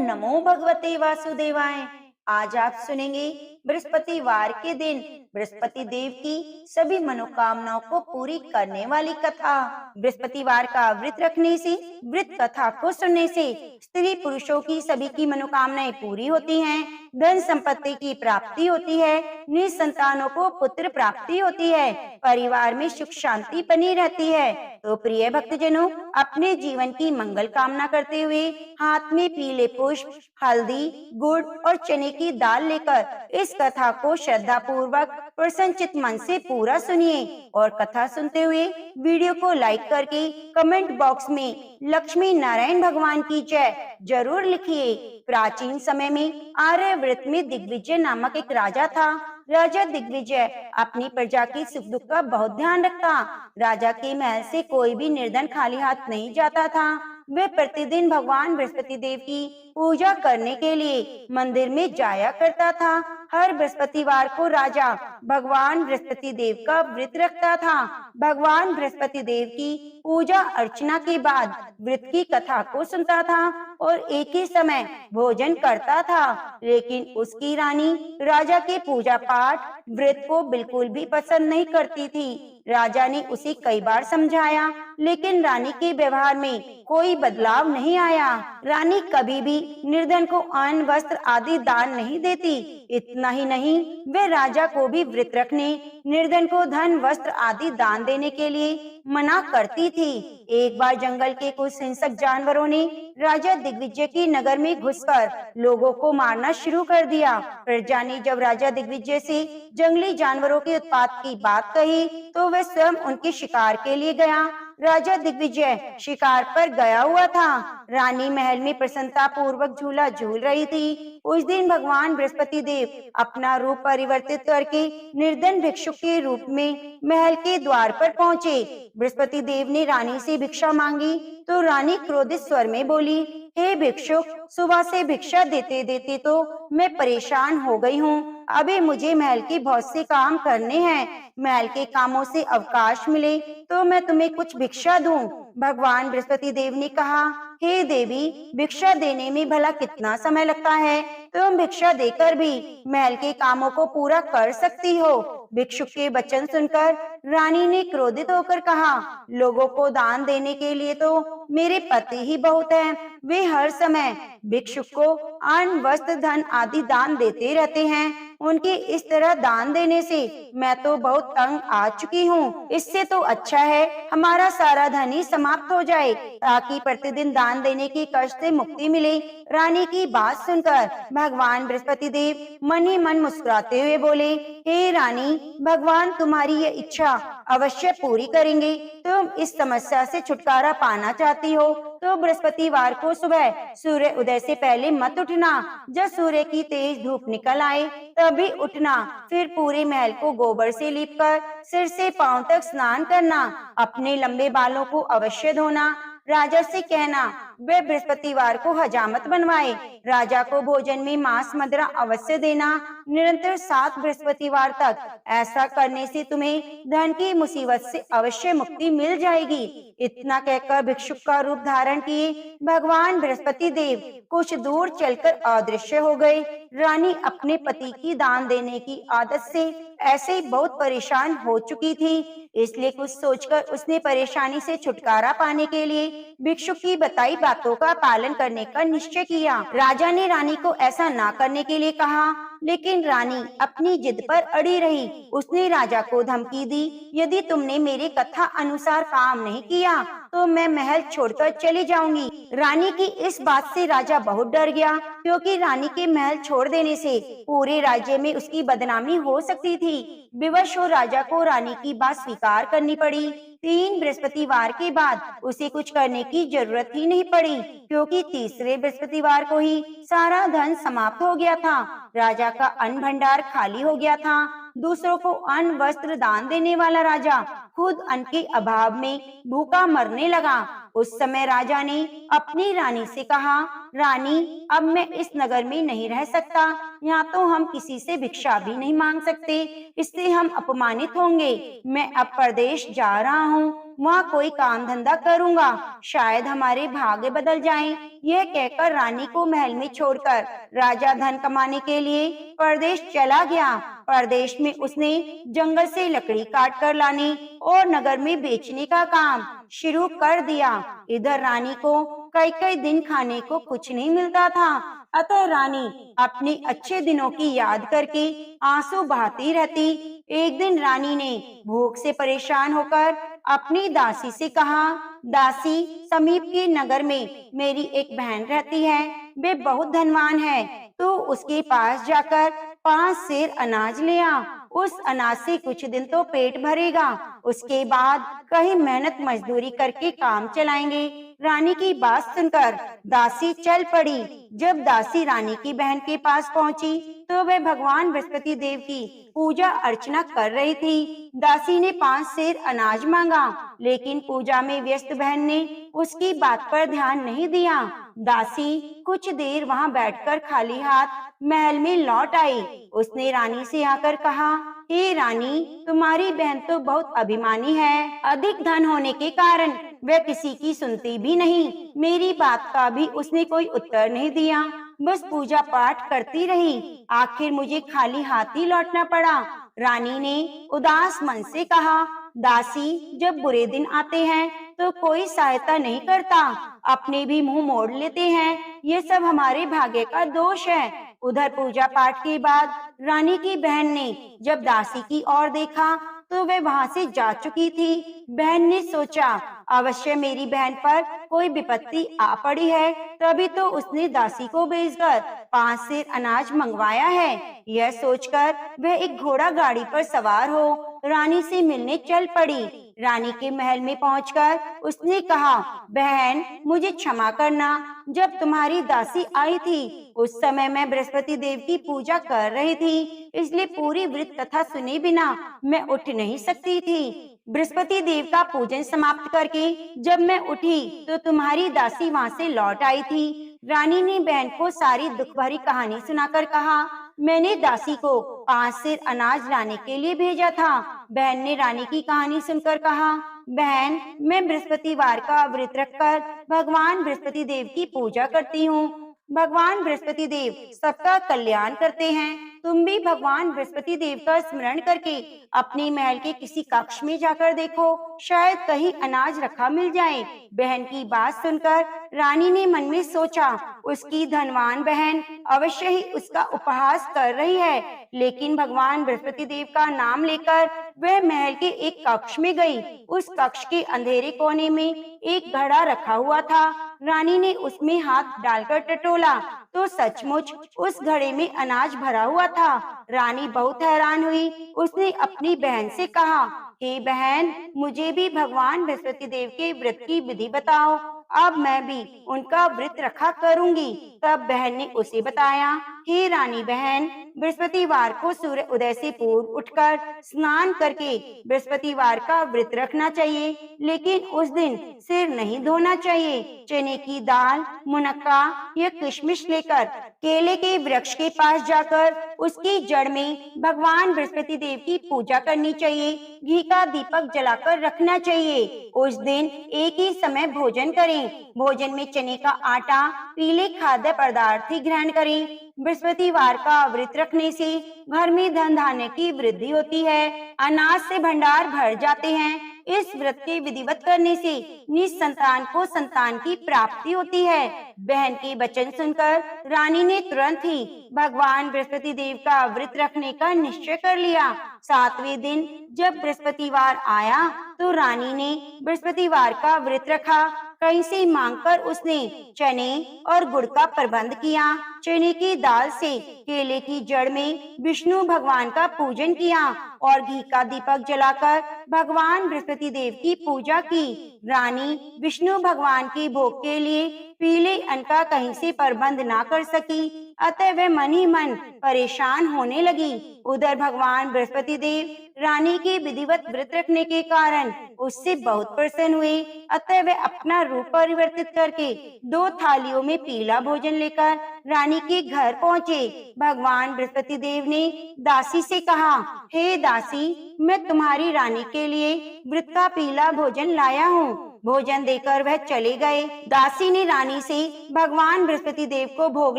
नमो भगवते वासुदेवाय। आज आप सुनेंगे बृहस्पतिवार के दिन बृहस्पति देव की सभी मनोकामनाओं को पूरी करने वाली कथा। बृहस्पतिवार का व्रत रखने से, व्रत कथा को सुनने से स्त्री पुरुषों की सभी की मनोकामनाएं पूरी होती हैं, धन संपत्ति की प्राप्ति होती है, निसंतानों को पुत्र प्राप्ति होती है, परिवार में सुख शांति बनी रहती है। तो प्रिय भक्तजनों, अपने जीवन की मंगल कामना करते हुए हाथ में पीले पुष्प, हल्दी, गुड़ और चने की दाल लेकर इस कथा को श्रद्धा पूर्वक प्रसन्नचित मन से पूरा सुनिए और कथा सुनते हुए वीडियो को लाइक करके कमेंट बॉक्स में लक्ष्मी नारायण भगवान की जय जरूर लिखिए। प्राचीन समय में आर्यव्रत में दिग्विजय नामक एक राजा था। राजा दिग्विजय अपनी प्रजा की सुख दुख का बहुत ध्यान रखता। राजा के महल से कोई भी निर्धन खाली हाथ नहीं जाता था। वे प्रतिदिन भगवान बृहस्पति देव की पूजा करने के लिए मंदिर में जाया करता था। हर बृहस्पतिवार को राजा भगवान बृहस्पति देव का व्रत रखता था। भगवान बृहस्पति देव की पूजा अर्चना के बाद व्रत की कथा को सुनता था और एक ही समय भोजन करता था। लेकिन उसकी रानी राजा के पूजा पाठ व्रत को बिल्कुल भी पसंद नहीं करती थी। राजा ने उसे कई बार समझाया, लेकिन रानी के व्यवहार में कोई बदलाव नहीं आया। रानी कभी भी निर्धन को अन्न, वस्त्र आदि दान नहीं देती। इतना ही नहीं, वे राजा को भी व्रत रखने, निर्धन को धन, वस्त्र आदि दान देने के लिए मना करती थी। एक बार जंगल के कुछ हिंसक जानवरों ने राजा दिग्विजय की नगर में घुसकर लोगों को मारना शुरू कर दिया। प्रजा ने जब राजा दिग्विजय से जंगली जानवरों के उत्पात की बात कही तो वह स्वयं उनके शिकार के लिए गया। राजा दिग्विजय शिकार पर गया हुआ था। रानी महल में प्रसन्नता पूर्वक झूला झूल रही थी। उस दिन भगवान बृहस्पति देव अपना रूप परिवर्तित करके निर्धन भिक्षुक के रूप में महल के द्वार पर पहुँचे। बृहस्पति देव ने रानी से भिक्षा मांगी तो रानी क्रोधित स्वर में बोली, हे भिक्षुक, सुबह से भिक्षा देते देते तो मैं परेशान हो गई हूँ। अभी मुझे महल के बहुत से काम करने हैं। महल के कामों से अवकाश मिले तो मैं तुम्हें कुछ भिक्षा दूं। भगवान बृहस्पति देव ने कहा, हे देवी, भिक्षा देने में भला कितना समय लगता है? तुम भिक्षा देकर भी महल के कामों को पूरा कर सकती हो। भिक्षुक के वचन सुनकर रानी ने क्रोधित होकर कहा, लोगों को दान देने के लिए तो मेरे पति ही बहुत हैं। वे हर समय भिक्षुक को अन्न, वस्त्र, धन आदि दान देते रहते हैं। उनके इस तरह दान देने से मैं तो बहुत तंग आ चुकी हूँ। इससे तो अच्छा है हमारा सारा धन ही समाप्त हो जाए ताकि प्रतिदिन दान देने की कष्ट से मुक्ति मिले। रानी की बात सुनकर भगवान बृहस्पति देव मन ही मन मुस्कुराते हुए बोले, हे रानी, भगवान तुम्हारी ये इच्छा अवश्य पूरी करेंगे। तुम इस समस्या से छुटकारा पाना चाहती हो तो बृहस्पतिवार को सुबह सूर्य उदय से पहले मत उठना। जब सूर्य की तेज धूप निकल आए तभी उठना। फिर पूरे महल को गोबर से लीपकर सिर से पांव तक स्नान करना। अपने लंबे बालों को अवश्य धोना। राजा से कहना वे बृहस्पतिवार को हजामत बनवाए। राजा को भोजन में मांस मदिरा अवश्य देना। निरंतर 7 बृहस्पतिवार तक ऐसा करने से तुम्हें धन की मुसीबत से अवश्य मुक्ति मिल जाएगी। इतना कहकर भिक्षुक का रूप धारण किए भगवान बृहस्पति देव कुछ दूर चलकर अदृश्य हो गए। रानी अपने पति की दान देने की आदत से ऐसे ही बहुत परेशान हो चुकी थी। इसलिए कुछ सोचकर उसने परेशानी से छुटकारा पाने के लिए भिक्षुक की बताई बातों का पालन करने का निश्चय किया। राजा ने रानी को ऐसा ना करने के लिए कहा, लेकिन रानी अपनी जिद पर अड़ी रही। उसने राजा को धमकी दी, यदि तुमने मेरी कथा अनुसार काम नहीं किया तो मैं महल छोड़कर चली जाऊंगी। रानी की इस बात से राजा बहुत डर गया, क्योंकि रानी के महल छोड़ देने से पूरे राज्य में उसकी बदनामी हो सकती थी। विवश हो राजा को रानी की बात स्वीकार करनी पड़ी। 3 बृहस्पतिवार के बाद उसे कुछ करने की जरूरत ही नहीं पड़ी, क्योंकि तीसरे बृहस्पतिवार को ही सारा धन समाप्त हो गया था। राजा का अन्न भंडार खाली हो गया था। दूसरों को अन्न, वस्त्र दान देने वाला राजा खुद अन्न के अभाव में भूखा मरने लगा। उस समय राजा ने अपनी रानी से कहा, रानी, अब मैं इस नगर में नहीं रह सकता। यहाँ तो हम किसी से भिक्षा भी नहीं मांग सकते, इससे हम अपमानित होंगे। मैं अब परदेश जा रहा हूँ, वहाँ कोई काम धंधा करूँगा, शायद हमारे भाग्य बदल जाएं। यह कहकर रानी को महल में छोड़कर राजा धन कमाने के लिए परदेश चला गया। परदेश में उसने जंगल से लकड़ी काट कर लाने और नगर में बेचने का काम शुरू कर दिया। इधर रानी को कई कई दिन खाने को कुछ नहीं मिलता था, अतः रानी अपने अच्छे दिनों की याद करके आंसू बहाती रहती। एक दिन रानी ने भूख से परेशान होकर अपनी दासी से कहा, दासी, समीप के नगर में मेरी एक बहन रहती है, वे बहुत धनवान है, तो उसके पास जाकर 5 सेर अनाज ले आ। उस अनाज से कुछ दिन तो पेट भरेगा, उसके बाद कहीं मेहनत मजदूरी करके काम चलाएंगे। रानी की बात सुनकर दासी चल पड़ी। जब दासी रानी की बहन के पास पहुंची तो वह भगवान बृहस्पति देव की पूजा अर्चना कर रही थी। दासी ने 5 सेर अनाज मांगा, लेकिन पूजा में व्यस्त बहन ने उसकी बात पर ध्यान नहीं दिया। दासी कुछ देर वहां बैठकर खाली हाथ महल में लौट आई। उसने रानी से आकर कहा, हे रानी, तुम्हारी बहन तो बहुत अभिमानी है, अधिक धन होने के कारण वह किसी की सुनती भी नहीं। मेरी बात का भी उसने कोई उत्तर नहीं दिया, बस पूजा पाठ करती रही। आखिर मुझे खाली हाथ ही लौटना पड़ा। रानी ने उदास मन से कहा, दासी, जब बुरे दिन आते हैं तो कोई सहायता नहीं करता, अपने भी मुंह मोड़ लेते हैं, ये सब हमारे भाग्य का दोष है। उधर पूजा पाठ के बाद रानी की बहन ने जब दासी की ओर देखा तो वह वहां से जा चुकी थी। बहन ने सोचा, अवश्य मेरी बहन पर कोई विपत्ति आ पड़ी है, तभी तो उसने दासी को भेजकर 5 सेर अनाज मंगवाया है। यह सोचकर वह एक घोड़ा गाड़ी पर सवार हो रानी से मिलने चल पड़ी। रानी के महल में पहुंचकर उसने कहा, बहन, मुझे क्षमा करना, जब तुम्हारी दासी आई थी उस समय मैं बृहस्पति देव की पूजा कर रही थी, इसलिए पूरी व्रत कथा सुने बिना मैं उठ नहीं सकती थी। बृहस्पति देव का पूजन समाप्त करके जब मैं उठी तो तुम्हारी दासी वहां से लौट आई थी। रानी ने बहन को सारी दुख भरी कहानी सुनाकर कहा, मैंने दासी को 5 सेर अनाज लाने के लिए भेजा था। बहन ने रानी की कहानी सुनकर कहा, बहन, मैं बृहस्पतिवार का व्रत रखकर भगवान बृहस्पति देव की पूजा करती हूँ। भगवान बृहस्पति देव सबका कल्याण करते हैं। तुम भी भगवान बृहस्पति देव का स्मरण करके अपने महल के किसी कक्ष में जाकर देखो, शायद कहीं अनाज रखा मिल जाए। बहन की बात सुनकर रानी ने मन में सोचा, उसकी धनवान बहन अवश्य ही उसका उपहास कर रही है, लेकिन भगवान बृहस्पति देव का नाम लेकर वह महल के एक कक्ष में गई। उस कक्ष के अंधेरे कोने में एक घड़ा रखा हुआ था। रानी ने उसमें हाथ डालकर टटोला तो सचमुच उस घड़े में अनाज भरा हुआ था। रानी बहुत हैरान हुई। उसने अपनी बहन से कहा, हे बहन, मुझे भी भगवान बृहस्पति देव के व्रत की विधि बताओ, अब मैं भी उनका व्रत रखा करूंगी। तब बहन ने उसे बताया, हे रानी बहन, बृहस्पतिवार को सूर्य उदय से पूर्व उठकर स्नान करके बृहस्पतिवार का व्रत रखना चाहिए, लेकिन उस दिन सिर नहीं धोना चाहिए। चने की दाल, मुनक्का या किशमिश लेकर केले के वृक्ष के पास जाकर उसकी जड़ में भगवान बृहस्पति देव की पूजा करनी चाहिए। घी का दीपक जलाकर रखना चाहिए। उस दिन एक ही समय भोजन करें। भोजन में चने का आटा, पीले खाद्य पदार्थ ही ग्रहण करें। बृहस्पतिवार का व्रत रखने से घर में धन धान्य की वृद्धि होती है, अनाज से भंडार भर जाते हैं। इस व्रत के विधिवत करने से निसंतान को संतान की प्राप्ति होती है। बहन के वचन सुनकर रानी ने तुरंत ही भगवान बृहस्पति देव का व्रत रखने का निश्चय कर लिया। 7वें दिन जब बृहस्पतिवार आया तो रानी ने बृहस्पतिवार का व्रत रखा। कहीं से मांगकर उसने चने और गुड़ का प्रबंध किया। चने की दाल से केले की जड़ में विष्णु भगवान का पूजन किया और घी का दीपक जलाकर भगवान बृहस्पति देव की पूजा की। रानी विष्णु भगवान के भोग के लिए पीले अन्न का कहीं से प्रबंध ना कर सकी, अतः वह मन ही मन परेशान होने लगी। उधर भगवान बृहस्पति देव रानी के विधिवत व्रत रखने के कारण उससे बहुत प्रसन्न हुए, अतः वे अपना रूप परिवर्तित करके 2 थालियों में पीला भोजन लेकर रानी के घर पहुँचे। भगवान बृहस्पति देव ने दासी से कहा, हे दासी, मैं तुम्हारी रानी के लिए व्रत का पीला भोजन लाया हूँ। भोजन देकर वह चले गए। दासी ने रानी से भगवान बृहस्पति देव को भोग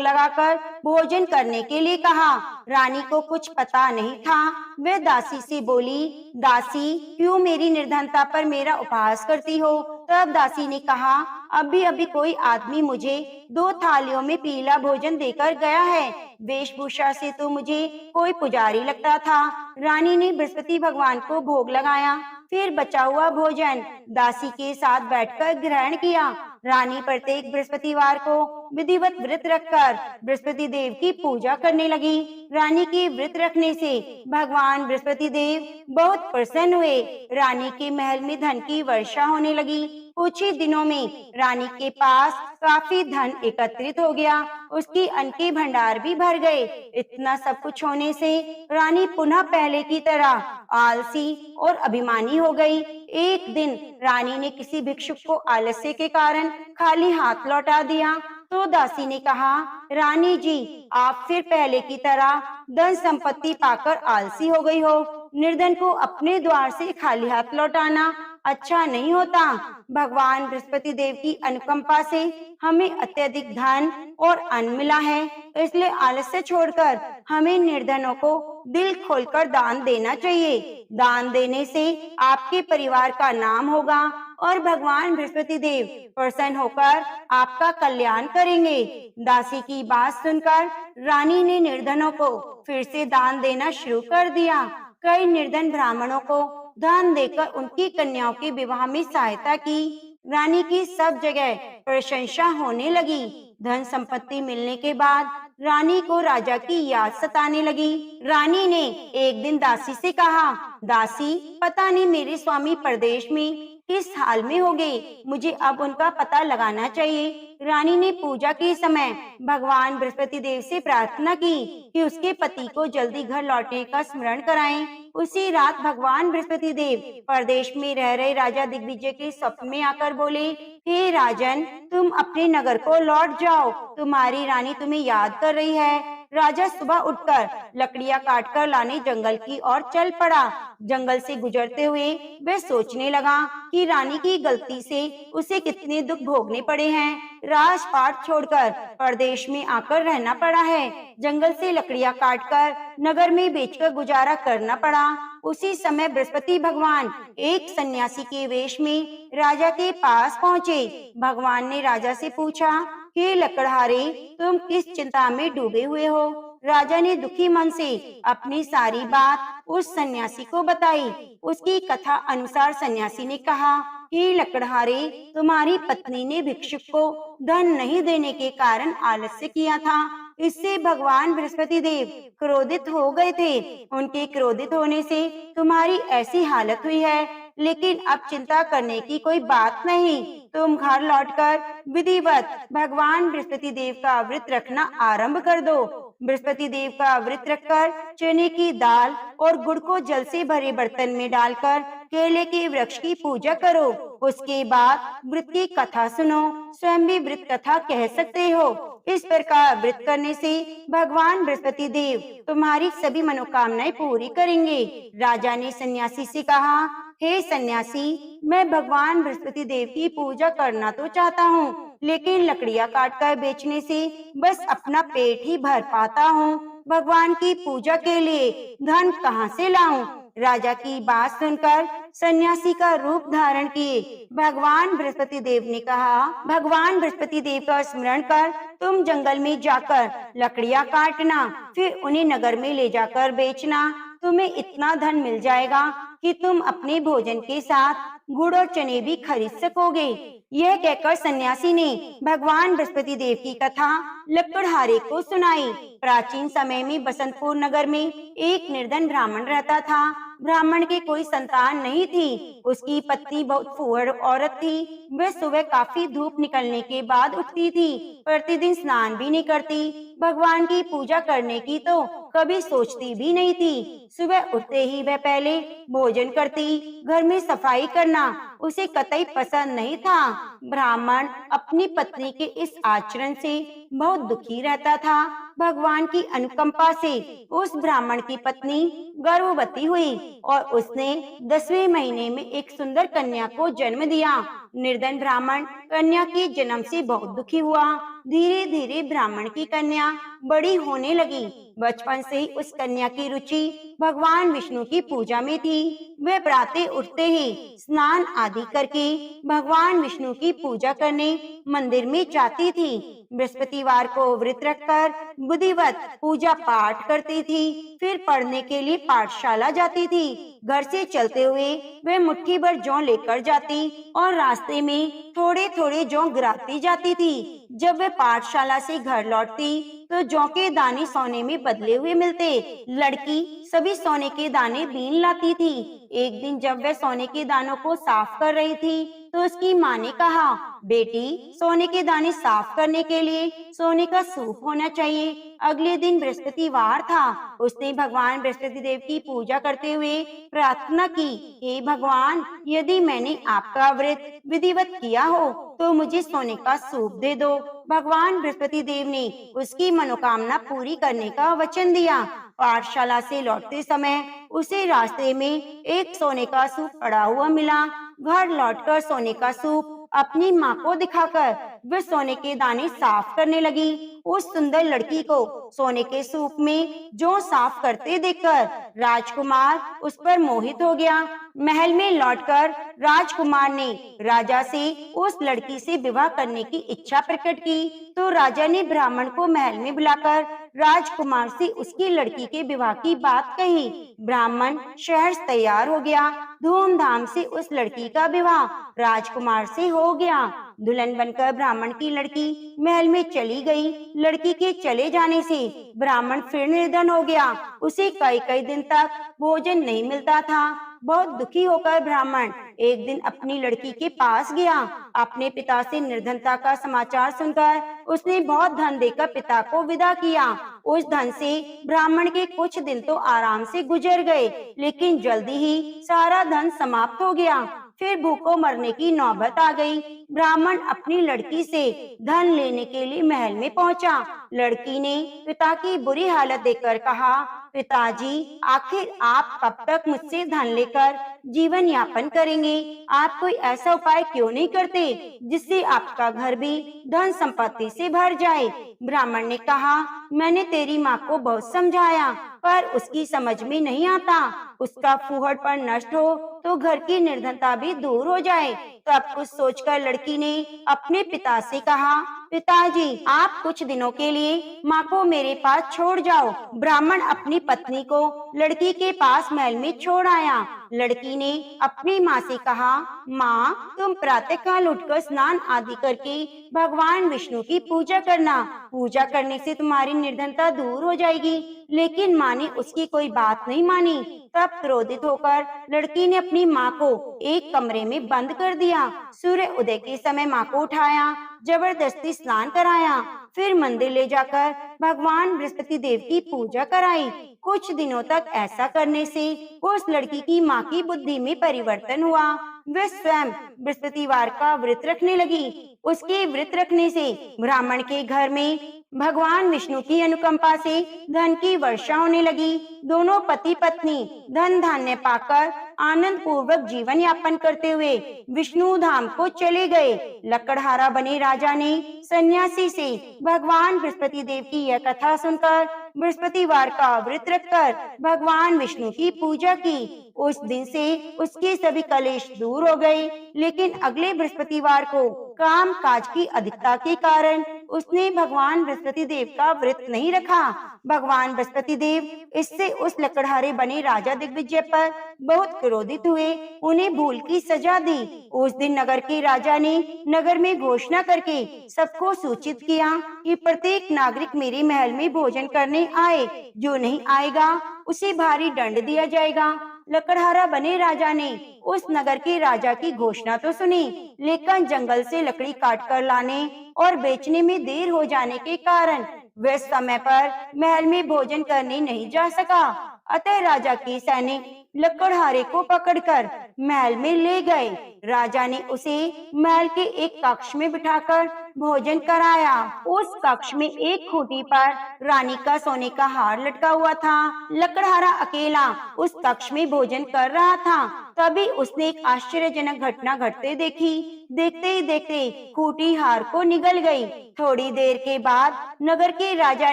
लगाकर भोजन करने के लिए कहा। रानी को कुछ पता नहीं था। वह दासी से बोली, दासी, क्यों मेरी निर्धनता पर मेरा उपहास करती हो? तब दासी ने कहा, अभी अभी कोई आदमी मुझे 2 थालियों में पीला भोजन देकर गया है। वेशभूषा से तो मुझे कोई पुजारी लगता था। रानी ने बृहस्पति भगवान को भोग लगाया, फिर बचा हुआ भोजन दासी के साथ बैठकर ग्रहण किया। रानी प्रत्येक बृहस्पतिवार को विधिवत व्रत रखकर बृहस्पति देव की पूजा करने लगी। रानी के व्रत रखने से भगवान बृहस्पति देव बहुत प्रसन्न हुए। रानी के महल में धन की वर्षा होने लगी। कुछ ही दिनों में रानी के पास काफी धन एकत्रित हो गया। उसकी अन्न के भंडार भी भर गए। इतना सब कुछ होने से रानी पुनः पहले की तरह आलसी और अभिमानी हो गई। एक दिन रानी ने किसी भिक्षुक को आलस्य के कारण खाली हाथ लौटा दिया तो दासी ने कहा, रानी जी, आप फिर पहले की तरह धन संपत्ति पाकर आलसी हो गई हो। निर्धन को अपने द्वार से खाली हाथ लौटाना अच्छा नहीं होता। भगवान बृहस्पति देव की अनुकंपा से हमें अत्यधिक धन और अन्न मिला है, इसलिए आलस्य छोड़कर हमें निर्धनों को दिल खोलकर दान देना चाहिए। दान देने से आपके परिवार का नाम होगा और भगवान बृहस्पति देव प्रसन्न होकर आपका कल्याण करेंगे। दासी की बात सुनकर रानी ने निर्धनों को फिर से दान देना शुरू कर दिया। कई निर्धन ब्राह्मणों को दान देकर उनकी कन्याओं के विवाह में सहायता की। रानी की सब जगह प्रशंसा होने लगी। धन संपत्ति मिलने के बाद रानी को राजा की याद सताने लगी। रानी ने एक दिन दासी से कहा, दासी, पता नहीं मेरे स्वामी परदेश में किस हाल में हो गए, मुझे अब उनका पता लगाना चाहिए। रानी ने पूजा के समय भगवान बृहस्पति देव से प्रार्थना की कि उसके पति को जल्दी घर लौटने का स्मरण कराएं। उसी रात भगवान बृहस्पति देव परदेश में रह रहे राजा दिग्विजय के स्वप्न में आकर बोले, हे राजन, तुम अपने नगर को लौट जाओ, तुम्हारी रानी तुम्हें याद कर रही है। राजा सुबह उठकर लकड़ियां काटकर लाने जंगल की ओर चल पड़ा। जंगल से गुजरते हुए वह सोचने लगा कि रानी की गलती से उसे कितने दुख भोगने पड़े हैं। राजपाट छोड़कर परदेश में आकर रहना पड़ा है। जंगल से लकड़ियां काटकर नगर में बेचकर गुजारा करना पड़ा। उसी समय बृहस्पति भगवान एक सन्यासी के वेश में राजा के पास पहुँचे। भगवान ने राजा से पूछा, हे लकड़हारे, तुम किस चिंता में डूबे हुए हो? राजा ने दुखी मन से अपनी सारी बात उस सन्यासी को बताई। उसकी कथा अनुसार सन्यासी ने कहा, हे लकड़हारे, तुम्हारी पत्नी ने भिक्षुक को धन नहीं देने के कारण आलस्य किया था। इससे भगवान बृहस्पति देव क्रोधित हो गए थे। उनके क्रोधित होने से तुम्हारी ऐसी हालत हुई है। लेकिन अब चिंता करने की कोई बात नहीं। तुम घर लौटकर विधिवत भगवान बृहस्पति देव का व्रत रखना आरंभ कर दो। बृहस्पति देव का व्रत रखकर चने की दाल और गुड़ को जल से भरे बर्तन में डालकर केले के वृक्ष की पूजा करो। उसके बाद व्रत की कथा सुनो। स्वयं भी व्रत कथा कह सकते हो। इस प्रकार व्रत करने से भगवान बृहस्पति देव तुम्हारी सभी मनोकामनाएं पूरी करेंगे। राजा ने सन्यासी से कहा, हे सन्यासी, मैं भगवान बृहस्पति देव की पूजा करना तो चाहता हूँ, लेकिन लकड़ियाँ काटकर बेचने से बस अपना पेट ही भर पाता हूँ। भगवान की पूजा के लिए धन कहाँ से लाऊं? राजा की बात सुनकर सन्यासी का रूप धारण किए भगवान बृहस्पति देव ने कहा, भगवान बृहस्पति देव का स्मरण कर तुम जंगल में जाकर लकड़ियाँ काटना, फिर उन्हें नगर में ले जाकर बेचना। तुम्हें इतना धन मिल जाएगा कि तुम अपने भोजन के साथ गुड़ और चने भी खरीद सकोगे। यह कहकर सन्यासी ने भगवान बृहस्पति देव की कथा लकड़हारे को सुनाई। प्राचीन समय में बसंतपुर नगर में एक निर्धन ब्राह्मण रहता था। ब्राह्मण की कोई संतान नहीं थी। उसकी पत्नी बहुत फूहड़ औरत थी। वह सुबह काफी धूप निकलने के बाद उठती थी। प्रतिदिन स्नान भी नहीं करती। भगवान की पूजा करने की तो कभी सोचती भी नहीं थी। सुबह उठते ही वह पहले भोजन करती। घर में सफाई करना उसे कतई पसंद नहीं था। ब्राह्मण अपनी पत्नी के इस आचरण से बहुत दुखी रहता था। भगवान की अनुकंपा से उस ब्राह्मण की पत्नी गर्भवती हुई और उसने 10वें महीने में एक सुंदर कन्या को जन्म दिया। निर्धन ब्राह्मण कन्या के जन्म से बहुत दुखी हुआ। धीरे धीरे ब्राह्मण की कन्या बड़ी होने लगी। बचपन से ही उस कन्या की रुचि भगवान विष्णु की पूजा में थी। वह प्रातः उठते ही स्नान आदि करके भगवान विष्णु की पूजा करने मंदिर में जाती थी। बृहस्पतिवार को व्रत रखकर विधिवत पूजा पाठ करती थी। फिर पढ़ने के लिए पाठशाला जाती थी। घर से चलते हुए वह मुट्ठी भर जौ लेकर जाती और रास्ते में थोड़े थोड़े जौ गिराती जाती थी। जब वह पाठशाला से घर लौटती तो जौ के दाने सोने में बदले हुए मिलते। लड़की सभी सोने के दाने बीन लाती थी। एक दिन जब वह सोने के दानों को साफ कर रही थी तो उसकी माँ ने कहा, बेटी, सोने के दाने साफ करने के लिए सोने का सूप होना चाहिए। अगले दिन बृहस्पतिवार था। उसने भगवान बृहस्पति देव की पूजा करते हुए प्रार्थना की, हे भगवान, यदि मैंने आपका व्रत विधिवत किया हो तो मुझे सोने का सूप दे दो। भगवान बृहस्पति देव ने उसकी मनोकामना पूरी करने का वचन दिया। पाठशाला से लौटते समय उसे रास्ते में एक सोने का सूप पड़ा हुआ मिला। घर लौटकर सोने का सूप अपनी माँ को दिखाकर वह सोने के दाने साफ करने लगी। उस सुंदर लड़की को सोने के सूप में जौ साफ करते देखकर राजकुमार उस पर मोहित हो गया। महल में लौटकर राजकुमार ने राजा से उस लड़की से विवाह करने की इच्छा प्रकट की। तो राजा ने ब्राह्मण को महल में बुलाकर राजकुमार से उसकी लड़की के विवाह की बात कही। ब्राह्मण शहर तैयार हो गया। धूमधाम से उस लड़की का विवाह राजकुमार से हो गया। दुल्हन बनकर ब्राह्मण की लड़की महल में चली गई। लड़की के चले जाने से ब्राह्मण फिर निर्धन हो गया। उसे कई कई दिन तक भोजन नहीं मिलता था। बहुत दुखी होकर ब्राह्मण एक दिन अपनी लड़की के पास गया। अपने पिता से निर्धनता का समाचार सुनकर उसने बहुत धन देकर पिता को विदा किया। उस धन से ब्राह्मण के कुछ दिन तो आराम से गुजर गए, लेकिन जल्दी ही सारा धन समाप्त हो गया। फिर भूखों मरने की नौबत आ गई। ब्राह्मण अपनी लड़की से धन लेने के लिए महल में पहुंचा। लड़की ने पिता की बुरी हालत देखकर कहा, पिताजी, आखिर आप कब तक मुझसे धन लेकर जीवन यापन करेंगे? आप कोई ऐसा उपाय क्यों नहीं करते जिससे आपका घर भी धन संपत्ति से भर जाए? ब्राह्मण ने कहा, मैंने तेरी माँ को बहुत समझाया पर उसकी समझ में नहीं आता। उसका फूहड़पन नष्ट हो तो घर की निर्धनता भी दूर हो जाए। तब कुछ सोचकर लड़की ने अपने पिता से कहा, पिताजी, आप कुछ दिनों के लिए माँ को मेरे पास छोड़ जाओ। ब्राह्मण अपनी पत्नी को लड़की के पास महल में छोड़ आया। लड़की ने अपनी माँ से कहा, माँ, तुम प्रातःकाल उठकर स्नान आदि करके भगवान विष्णु की पूजा करना। पूजा करने से तुम्हारी निर्धनता दूर हो जाएगी। लेकिन माँ ने उसकी कोई बात नहीं मानी। तब क्रोधित होकर लड़की ने अपनी माँ को एक कमरे में बंद कर दिया। सूर्य उदय के समय माँ को उठाया, जबरदस्ती स्नान कराया, फिर मंदिर ले जाकर भगवान बृहस्पति देव की पूजा कराई। कुछ दिनों तक ऐसा करने से उस लड़की की माँ की बुद्धि में परिवर्तन हुआ। वह स्वयं बृहस्पतिवार का व्रत रखने लगी। उसके व्रत रखने से ब्राह्मण के घर में भगवान विष्णु की अनुकंपा से धन की वर्षा होने लगी। दोनों पति पत्नी धन धान्य पाकर आनंद पूर्वक जीवन यापन करते हुए विष्णु धाम को चले गए। लकड़हारा बने राजा ने सन्यासी से भगवान बृहस्पति देव की यह कथा सुनकर बृहस्पतिवार का व्रत रखकर भगवान विष्णु की पूजा की। उस दिन से उसके सभी कलेश दूर हो गए। लेकिन अगले बृहस्पतिवार को काम काज की अधिकता के कारण उसने भगवान बृहस्पति देव का व्रत नहीं रखा। भगवान बृहस्पति देव इससे उस लकड़हारे बने राजा दिग्विजय पर बहुत क्रोधित हुए, उन्हें भूल की सजा दी। उस दिन नगर के राजा ने नगर में घोषणा करके सबको सूचित किया कि प्रत्येक नागरिक मेरे महल में भोजन करने आए, जो नहीं आएगा उसे भारी दंड दिया जाएगा। लकड़हारा बने राजा ने उस नगर के राजा की घोषणा तो सुनी, लेकिन जंगल से लकड़ी काट कर लाने और बेचने में देर हो जाने के कारण वह समय पर महल में भोजन करने नहीं जा सका। अतः राजा के सैनिक लकड़हारे को पकड़कर महल में ले गए। राजा ने उसे महल के एक कक्ष में बिठाकर भोजन कराया। उस कक्ष में एक खूंटी पर रानी का सोने का हार लटका हुआ था। लकड़हारा अकेला उस कक्ष में भोजन कर रहा था। तभी उसने एक आश्चर्यजनक घटना घटते देखी। देखते ही देखते खूंटी हार को निगल गई। थोड़ी देर के बाद नगर के राजा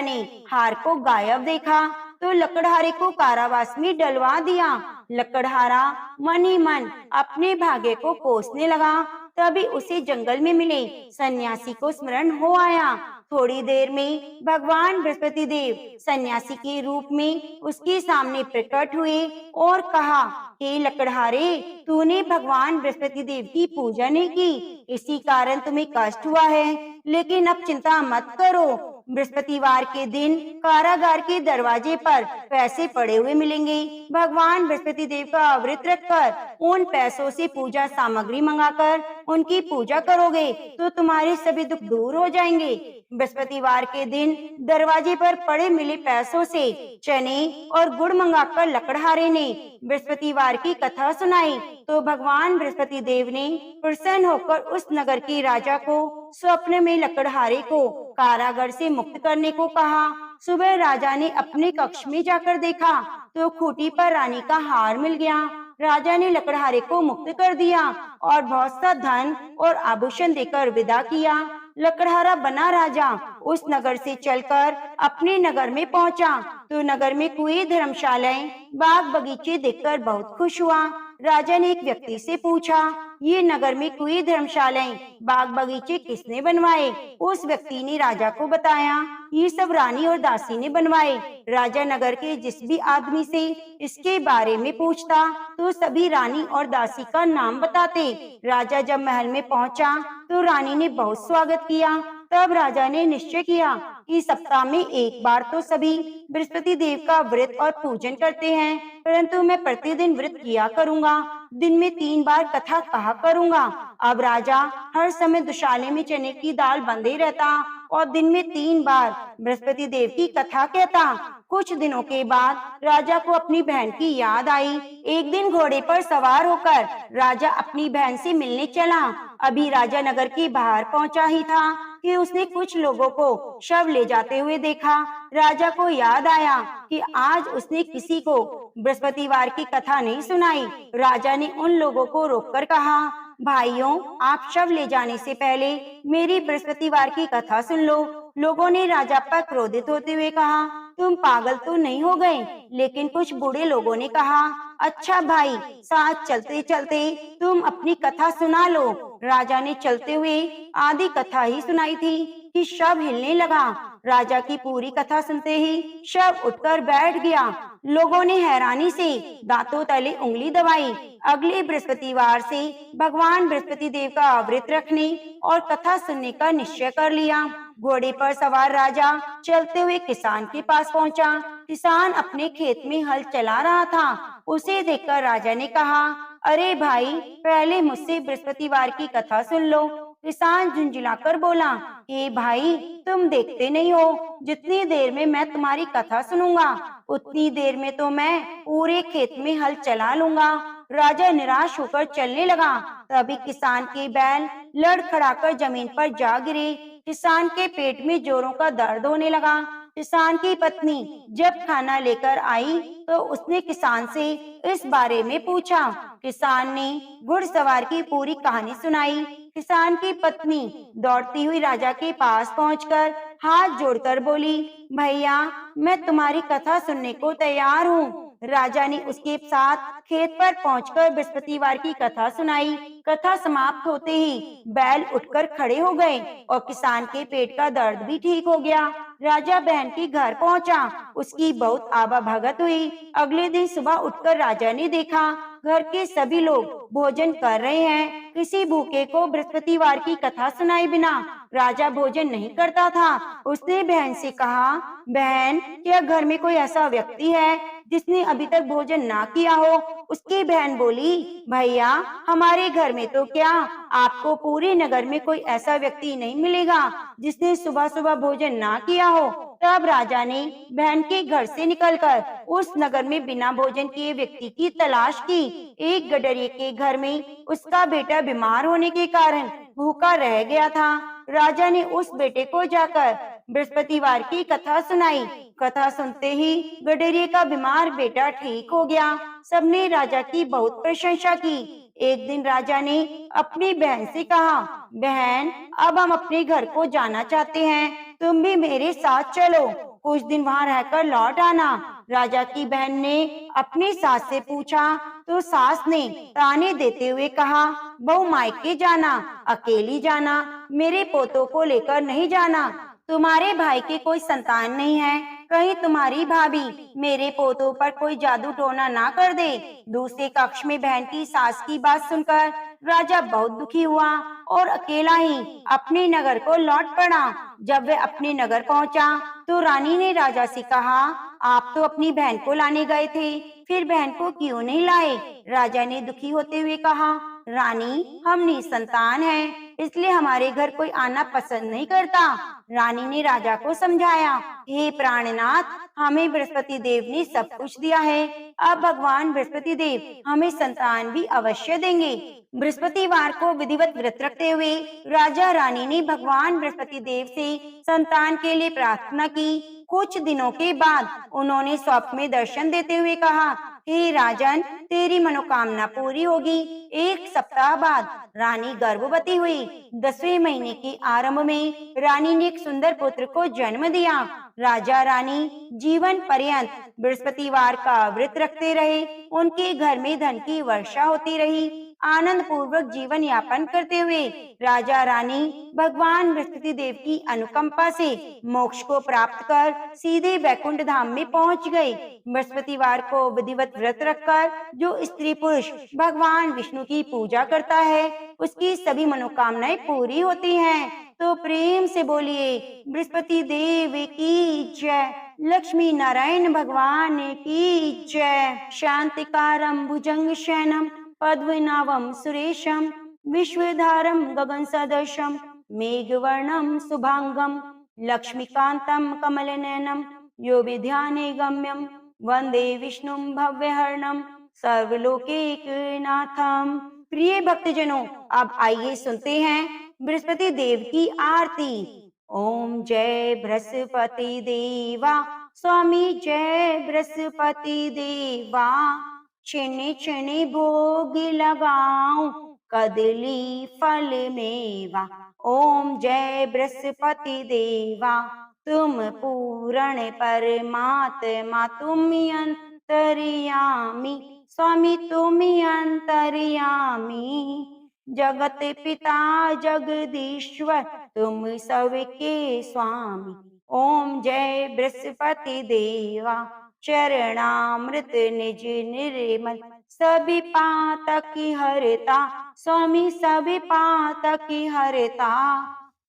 ने हार को गायब देखा तो लकड़हारे को कारावास में डलवा दिया। लकड़हारा मन ही मन अपने भाग्य को कोसने लगा। तभी उसे जंगल में मिले सन्यासी को स्मरण हो आया। थोड़ी देर में भगवान बृहस्पति देव सन्यासी के रूप में उसके सामने प्रकट हुए और कहा, हे लकड़हारे, तूने भगवान बृहस्पति देव की पूजा नहीं की, इसी कारण तुम्हें कष्ट हुआ है। लेकिन अब चिंता मत करो, बृहस्पतिवार के दिन कारागार के दरवाजे पर पैसे पड़े हुए मिलेंगे। भगवान बृहस्पति देव का व्रत रखकर उन पैसों से पूजा सामग्री मंगाकर उनकी पूजा करोगे तो तुम्हारे सभी दुख दूर हो जाएंगे। बृहस्पतिवार के दिन दरवाजे पर पड़े मिले पैसों से चने और गुड़ मंगाकर लकड़हारे ने बृहस्पतिवार की कथा सुनाई तो भगवान बृहस्पति देव ने प्रसन्न होकर उस नगर के राजा को स्वप्न में लकड़हारे को कारागार से मुक्त करने को कहा। सुबह राजा ने अपने कक्ष में जाकर देखा तो खूंटी पर रानी का हार मिल गया। राजा ने लकड़हारे को मुक्त कर दिया और बहुत सा धन और आभूषण देकर विदा किया। लकड़हारा बना राजा उस नगर से चलकर अपने नगर में पहुंचा तो नगर में कुएं, धर्मशालाएं, बाग बगीचे देखकर बहुत खुश हुआ। राजा ने एक व्यक्ति से पूछा, ये नगर में कुएं, धर्मशालाएं, बाग बगीचे किसने बनवाए? उस व्यक्ति ने राजा को बताया, ये सब रानी और दासी ने बनवाए। राजा नगर के जिस भी आदमी से इसके बारे में पूछता तो सभी रानी और दासी का नाम बताते। राजा जब महल में पहुंचा तो रानी ने बहुत स्वागत किया। तब राजा ने निश्चय किया कि सप्ताह में एक बार तो सभी बृहस्पति देव का व्रत और पूजन करते हैं, परंतु मैं प्रतिदिन व्रत किया करूंगा, दिन में 3 बार कथा कहा करूंगा। अब राजा हर समय दुशाले में चने की दाल बंधे रहता और दिन में 3 बार बृहस्पति देव की कथा कहता। कुछ दिनों के बाद राजा को अपनी बहन की याद आई। एक दिन घोड़े पर सवार होकर राजा अपनी बहन से मिलने चला। अभी राजा नगर के बाहर पहुंचा ही था कि उसने कुछ लोगों को शव ले जाते हुए देखा। राजा को याद आया कि आज उसने किसी को बृहस्पतिवार की कथा नहीं सुनाई। राजा ने उन लोगों को रोककर कहा, भाइयों, आप शव ले जाने से पहले मेरी बृहस्पतिवार की कथा सुन लो। लोगों ने राजा पर क्रोधित होते हुए कहा, तुम पागल तो नहीं हो गए? लेकिन कुछ बूढ़े लोगों ने कहा, अच्छा भाई, साथ चलते चलते तुम अपनी कथा सुना लो। राजा ने चलते हुए आधी कथा ही सुनाई थी कि शव हिलने लगा। राजा की पूरी कथा सुनते ही शव उठकर बैठ गया। लोगों ने हैरानी से दांतों तले उंगली दबाई। अगले बृहस्पतिवार से भगवान बृहस्पति देव का व्रत रखने और कथा सुनने का निश्चय कर लिया। घोड़े पर सवार राजा चलते हुए किसान के पास पहुंचा। किसान अपने खेत में हल चला रहा था। उसे देखकर राजा ने कहा, अरे भाई, पहले मुझसे बृहस्पतिवार की कथा सुन लो। किसान झुंझुलाकर बोला, हे भाई, तुम देखते नहीं हो, जितनी देर में मैं तुम्हारी कथा सुनूंगा उतनी देर में तो मैं पूरे खेत में हल चला लूंगा। राजा निराश होकर चलने लगा। तभी किसान के बैल लड़खड़ाकर जमीन पर जा गिरे। किसान के पेट में जोरों का दर्द होने लगा। किसान की पत्नी जब खाना लेकर आई तो उसने किसान से इस बारे में पूछा। किसान ने घुड़सवार की पूरी कहानी सुनाई। किसान की पत्नी दौड़ती हुई राजा के पास पहुंचकर हाथ जोड़कर बोली, भैया, मैं तुम्हारी कथा सुनने को तैयार हूँ। राजा ने उसके साथ खेत पर पहुंचकर बृहस्पतिवार की कथा सुनाई। कथा समाप्त होते ही बैल उठकर खड़े हो गए और किसान के पेट का दर्द भी ठीक हो गया। राजा बहन के घर पहुंचा, उसकी बहुत आवा भगत हुई। अगले दिन सुबह उठकर राजा ने देखा घर के सभी लोग भोजन कर रहे हैं। किसी भूखे को बृहस्पतिवार की कथा सुनाए बिना राजा भोजन नहीं करता था। उसने बहन से कहा, बहन, क्या घर में कोई ऐसा व्यक्ति है जिसने अभी तक भोजन ना किया हो? उसकी बहन बोली, भैया, हमारे घर में तो क्या, आपको पूरे नगर में कोई ऐसा व्यक्ति नहीं मिलेगा जिसने सुबह सुबह भोजन ना किया हो। तब राजा ने बहन के घर से निकलकर उस नगर में बिना भोजन किए व्यक्ति की तलाश की। एक गडरिये के घर में उसका बेटा बीमार होने के कारण भूखा रह गया था। राजा ने उस बेटे को जाकर बृहस्पतिवार की कथा सुनाई। कथा सुनते ही गडरिये का बीमार बेटा ठीक हो गया। सबने राजा की बहुत प्रशंसा की। एक दिन राजा ने अपनी बहन से कहा, बहन, अब हम अपने घर को जाना चाहते हैं, तुम भी मेरे साथ चलो, कुछ दिन वहाँ रहकर लौट आना। राजा की बहन ने अपनी सास से पूछा तो सास ने ताने देते हुए कहा, बहू, मायके जाना, अकेली जाना, मेरे पोतों को लेकर नहीं जाना। तुम्हारे भाई की कोई संतान नहीं है, कहीं तुम्हारी भाभी मेरे पोतों पर कोई जादू टोना ना कर दे। दूसरे कक्ष में बहन की सास की बात सुनकर राजा बहुत दुखी हुआ और अकेला ही अपने नगर को लौट पड़ा। जब वह अपने नगर पहुंचा तो रानी ने राजा से कहा, आप तो अपनी बहन को लाने गए थे, फिर बहन को क्यों नहीं लाए? राजा ने दुखी होते हुए कहा, रानी, हम निसंतान हैं, इसलिए हमारे घर कोई आना पसंद नहीं करता। रानी ने राजा को समझाया, हे प्राणनाथ, हमें बृहस्पति देव ने सब कुछ दिया है, अब भगवान बृहस्पति देव हमें संतान भी अवश्य देंगे। बृहस्पतिवार को विधिवत व्रत रखते हुए राजा रानी ने भगवान बृहस्पति देव से संतान के लिए प्रार्थना की। कुछ दिनों के बाद उन्होंने स्वप्न में दर्शन देते हुए कहा, हे राजन, तेरी मनोकामना पूरी होगी। एक सप्ताह बाद रानी गर्भवती हुई। 10वें महीने के आरंभ में रानी ने एक सुंदर पुत्र को जन्म दिया। राजा रानी जीवन पर्यंत बृहस्पतिवार का व्रत रखते रहे। उनके घर में धन की वर्षा होती रही। आनंद पूर्वक जीवन यापन करते हुए राजा रानी भगवान बृहस्पति देव की अनुकंपा से मोक्ष को प्राप्त कर सीधे वैकुंठ धाम में पहुंच गए। बृहस्पतिवार को विधिवत व्रत रखकर जो स्त्री पुरुष भगवान विष्णु की पूजा करता है, उसकी सभी मनोकामनाएं पूरी होती हैं। तो प्रेम से बोलिए, बृहस्पति देव की जय, लक्ष्मी नारायण भगवान की जय। शांतिकारं भुजंग शयनम पद्मनाभं सुरेशम विश्वधारं गगन सदृशं मेघवर्णं शुभांगं लक्ष्मीकांतं कमलनयनं यो विद्याने गम्यं वंदे विष्णुं भव्यहरणं सर्वलोकैकनाथं। प्रिय भक्तजनों, अब आइए सुनते हैं बृहस्पति देव की आरती। ओम जय बृहस्पति देवा, स्वामी जय बृहस्पति देवा, छिने छिने भोग लगाऊं कदली फल मेवा। ओम जय बृहस्पति देवा, तुम पूर्ण परमात्मा, तुम अंतर्यामी, स्वामी तुम अंतर्यामी, जगत पिता जगदीश्वर, तुम सबके स्वामी। ओम जय बृहस्पति देवा, चरणामृत निज निर्मल, सभी पातक हरता, स्वामी सभी पातक हरता,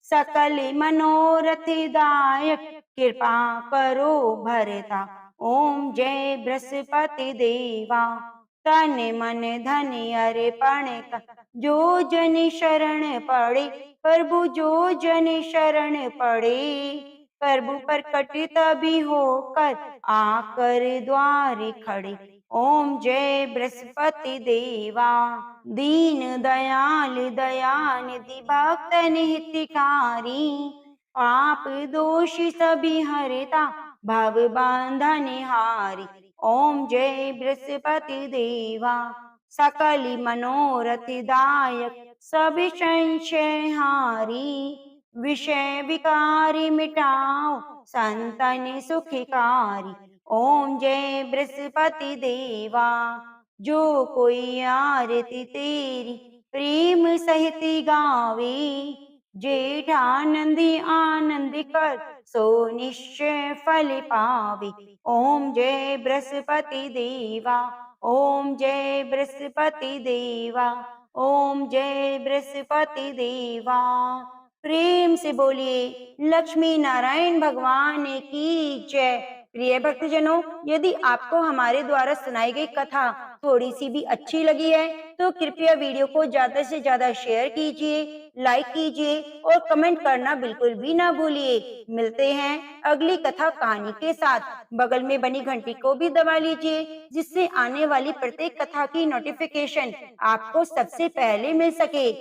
सकल मनोरथ दायक, कृपा करो भरता। ओम जय बृहस्पति देवा, तन मन धन अर्पण कर, जो जन शरण पड़े, प्रभु जो जन शरण पड़े, प्रभु प्रकट तभी होकर आकर द्वार खड़े। ओम जय बृहस्पति देवा, दीन दयाल दयानिधि भक्त हितकारी, पाप दोष सभी हरता, भव बंधन हारी। ओम जय बृहस्पति देवा, सकल मनोरथ दायक, सभी संशय हारी, विषय विकारी मिटाओ, संतन सुखकारी। ओम जय बृहस्पति देवा। जो कोई आरती तेरी प्रेम सहित गावे, जेठानंदी आनंद कर सो निश्चय फल पावे। ओम जय बृहस्पति देवा। ओम जय बृहस्पति देवा। ओम जय बृहस्पति देवा। प्रेम से बोलिए लक्ष्मी नारायण भगवान की जय। प्रिय भक्तजनों, यदि आपको हमारे द्वारा सुनाई गई कथा थोड़ी सी भी अच्छी लगी है तो कृपया वीडियो को ज्यादा से ज्यादा शेयर कीजिए, लाइक कीजिए और कमेंट करना बिल्कुल भी ना भूलिए। मिलते हैं अगली कथा कहानी के साथ। बगल में बनी घंटी को भी दबा लीजिए, जिससे आने वाली प्रत्येक कथा की नोटिफिकेशन आपको सबसे पहले मिल सके।